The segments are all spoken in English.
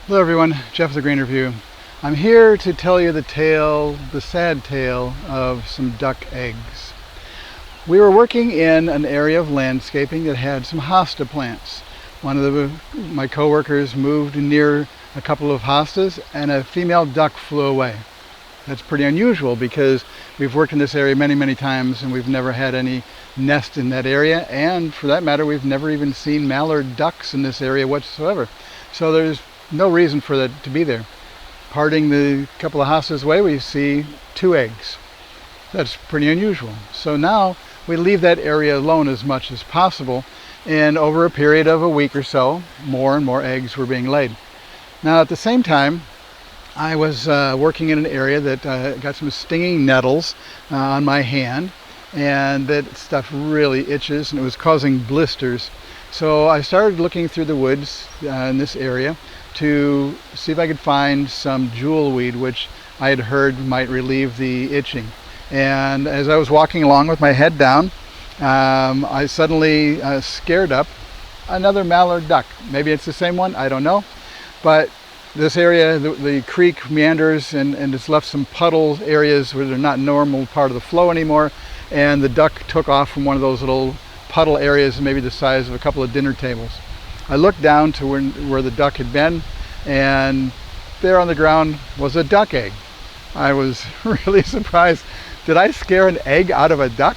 Hello everyone, Jeff the Grain Review. I'm here to tell you the sad tale of some duck eggs. We were working in an area of landscaping that had some hosta plants. One of my coworkers moved near a couple of hostas and a female duck flew away. That's pretty unusual because we've worked in this area many times and we've never had any nest in that area, and for that matter we've never even seen mallard ducks in this area whatsoever. So there's no reason for that to be there. Parting the couple of hostas away, we see 2 eggs. That's pretty unusual. So now we leave that area alone as much as possible, and over a period of a week or so, more and more eggs were being laid. Now at the same time, I was working in an area that got some stinging nettles on my hand, and that stuff really itches and it was causing blisters. So I started looking through the woods in this area to see if I could find some jewelweed, which I had heard might relieve the itching. And as I was walking along with my head down, I suddenly scared up another mallard duck. Maybe it's the same one, I don't know. But this area, the creek meanders and it's left some puddle areas where they're not normal part of the flow anymore. And the duck took off from one of those little puddle areas, maybe the size of a couple of dinner tables. I looked down to where the duck had been, and there on the ground was a duck egg. I was really surprised. Did I scare an egg out of a duck?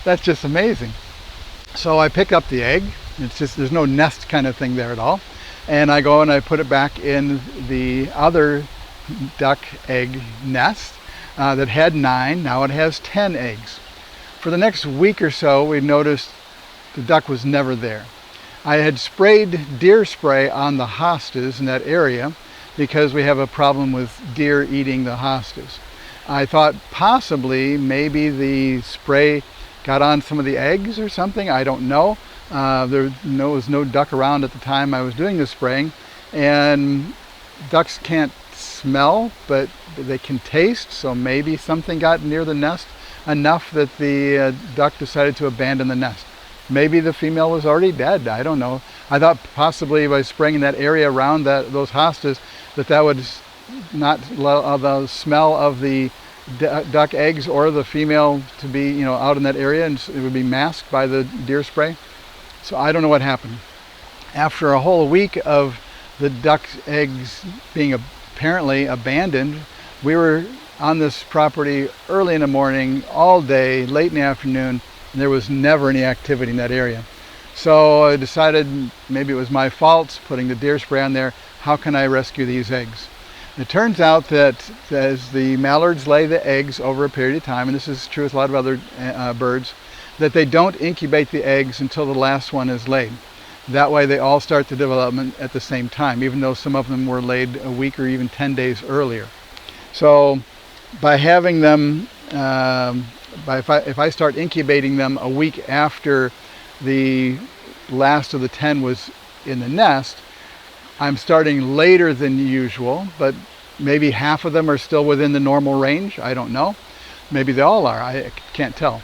That's just amazing. So I pick up the egg. It's just, there's no nest kind of thing there at all. And I go and I put it back in the other duck egg nest that had 9. Now it has 10 eggs. For the next week or so, we noticed the duck was never there. I had sprayed deer spray on the hostas in that area because we have a problem with deer eating the hostas. I thought possibly maybe the spray got on some of the eggs or something. I don't know. There was no duck around at the time I was doing the spraying, and ducks can't smell, but they can taste, so maybe something got near the nest enough that the duck decided to abandon the nest. Maybe the female was already dead, I don't know. I thought possibly by spraying in that area around those hostas that would not allow the smell of the duck eggs or the female to be out in that area, and it would be masked by the deer spray. So I don't know what happened. After a whole week of the duck eggs being apparently abandoned, we were on this property early in the morning, all day, late in the afternoon, and there was never any activity in that area. So I decided maybe it was my fault putting the deer spray on there. How can I rescue these eggs? It turns out that as the mallards lay the eggs over a period of time, and this is true with a lot of other birds, that they don't incubate the eggs until the last one is laid. That way they all start the development at the same time, even though some of them were laid a week or even 10 days earlier. So by having them, if I start incubating them a week after the last of the 10 was in the nest, I'm starting later than usual, but maybe half of them are still within the normal range. I don't know. Maybe they all are. I can't tell.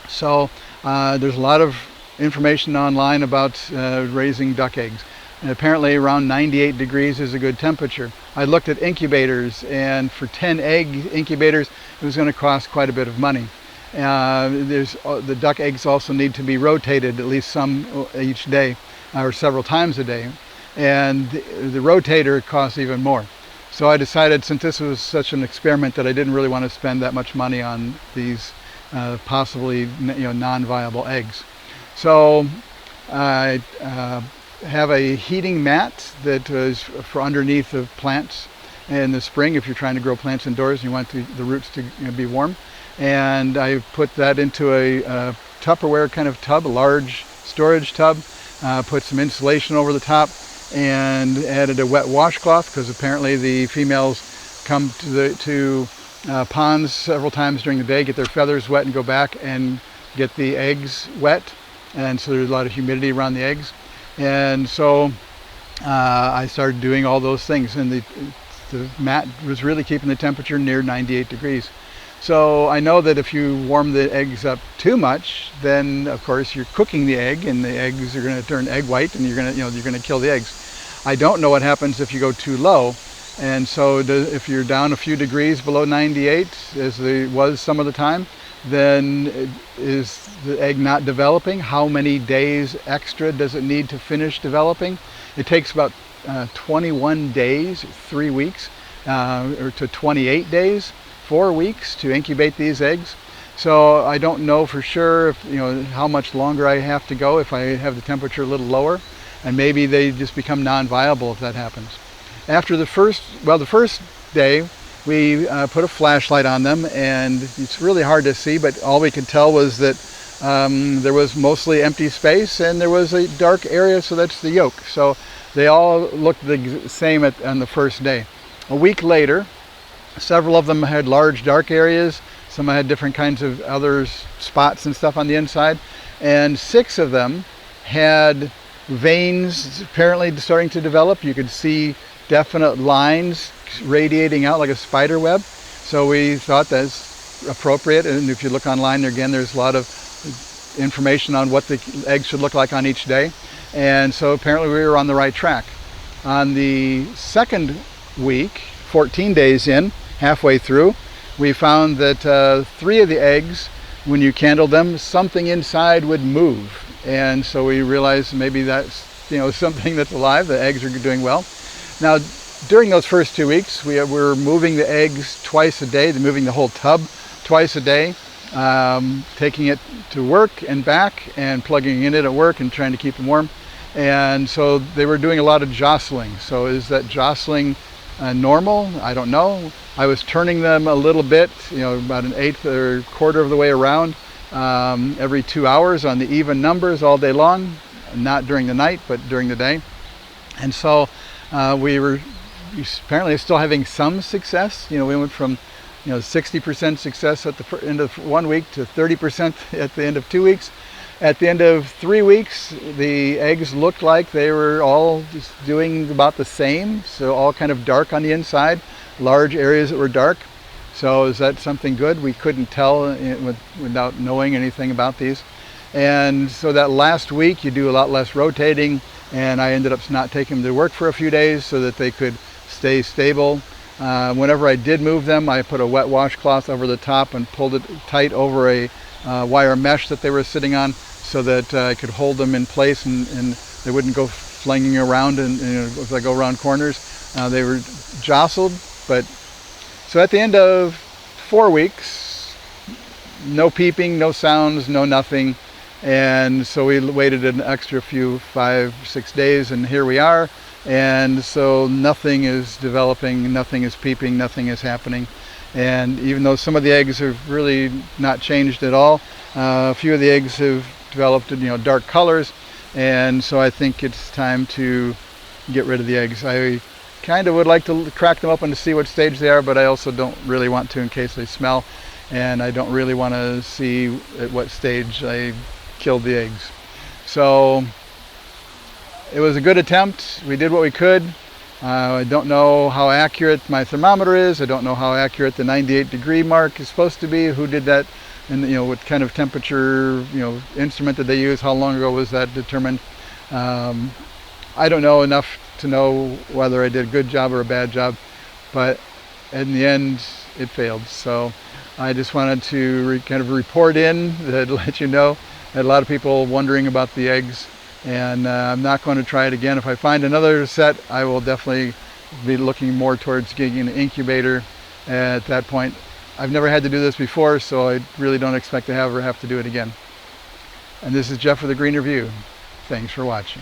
So there's a lot of information online about raising duck eggs. And apparently around 98 degrees is a good temperature. I looked at incubators, and for 10 egg incubators, it was going to cost quite a bit of money. The duck eggs also need to be rotated at least some each day, or several times a day. And the rotator costs even more. So I decided, since this was such an experiment, that I didn't really want to spend that much money on these possibly non-viable eggs. So I have a heating mat that is for underneath of plants in the spring if you're trying to grow plants indoors and you want the roots to be warm. And I put that into a Tupperware kind of tub, a large storage tub, put some insulation over the top, and added a wet washcloth because apparently the females come to ponds several times during the day, get their feathers wet and go back and get the eggs wet, and so there's a lot of humidity around the eggs. And so I started doing all those things, and the mat was really keeping the temperature near 98 degrees. So I know that if you warm the eggs up too much, then of course you're cooking the egg, and the eggs are going to turn egg white, and you're going to kill the eggs. I don't know what happens if you go too low. And so if you're down a few degrees below 98, as it was some of the time, then is the egg not developing? How many days extra does it need to finish developing? It takes about 21 days, 3 weeks, or to 28 days, 4 weeks to incubate these eggs. So I don't know for sure if, how much longer I have to go if I have the temperature a little lower, and maybe they just become non-viable if that happens. After the first day, we put a flashlight on them, and it's really hard to see, but all we could tell was that there was mostly empty space and there was a dark area, so that's the yolk. So they all looked the same on the first day. A week later, several of them had large dark areas. Some had different kinds of other spots and stuff on the inside, and 6 of them had veins apparently starting to develop. You could see definite lines radiating out like a spider web. So we thought that's appropriate, and if you look online again, there's a lot of information on what the eggs should look like on each day, and so apparently we were on the right track. On the second week, 14 days in, halfway through, we found that 3 of the eggs, when you candled them, something inside would move, and so we realized maybe that's something that's alive. The eggs are doing well. Now, during those first 2 weeks, we were moving the eggs twice a day, moving the whole tub twice a day, taking it to work and back and plugging in it at work and trying to keep them warm. And so they were doing a lot of jostling. So is that jostling normal? I don't know. I was turning them a little bit, about an eighth or quarter of the way around every 2 hours on the even numbers all day long, not during the night, but during the day. And so we were apparently still having some success. We went from 60% success at the end of 1 week to 30% at the end of 2 weeks. At the end of 3 weeks, the eggs looked like they were all just doing about the same, so all kind of dark on the inside, large areas that were dark. So is that something good? We couldn't tell without knowing anything about these. And so that last week you do a lot less rotating, and I ended up not taking them to work for a few days so that they could stay stable. Whenever I did move them, I put a wet washcloth over the top and pulled it tight over a wire mesh that they were sitting on, so that I could hold them in place and they wouldn't go flinging around and if I go around corners. They were jostled, but so at the end of 4 weeks, no peeping, no sounds, no nothing. And so we waited an extra 5-6 days, and here we are. And so nothing is developing, nothing is peeping, nothing is happening. And even though some of the eggs have really not changed at all, a few of the eggs have developed dark colors, and so I think it's time to get rid of the eggs. I kind of would like to crack them open to see what stage they are, but I also don't really want to in case they smell, and I don't really want to see at what stage I killed the eggs. So it was a good attempt. We did what we could. I don't know how accurate my thermometer is. I don't know how accurate the 98-degree mark is supposed to be. Who did that? And what kind of temperature instrument did they use? How long ago was that determined? I don't know enough to know whether I did a good job or a bad job, but in the end it failed. So I just wanted to kind of report in to let you know. I had a lot of people wondering about the eggs, and I'm not going to try it again. If I find another set, I will definitely be looking more towards getting an incubator at that point. I've never had to do this before, so I really don't expect to ever have to do it again. And this is Jeff with the Green Review. Thanks for watching.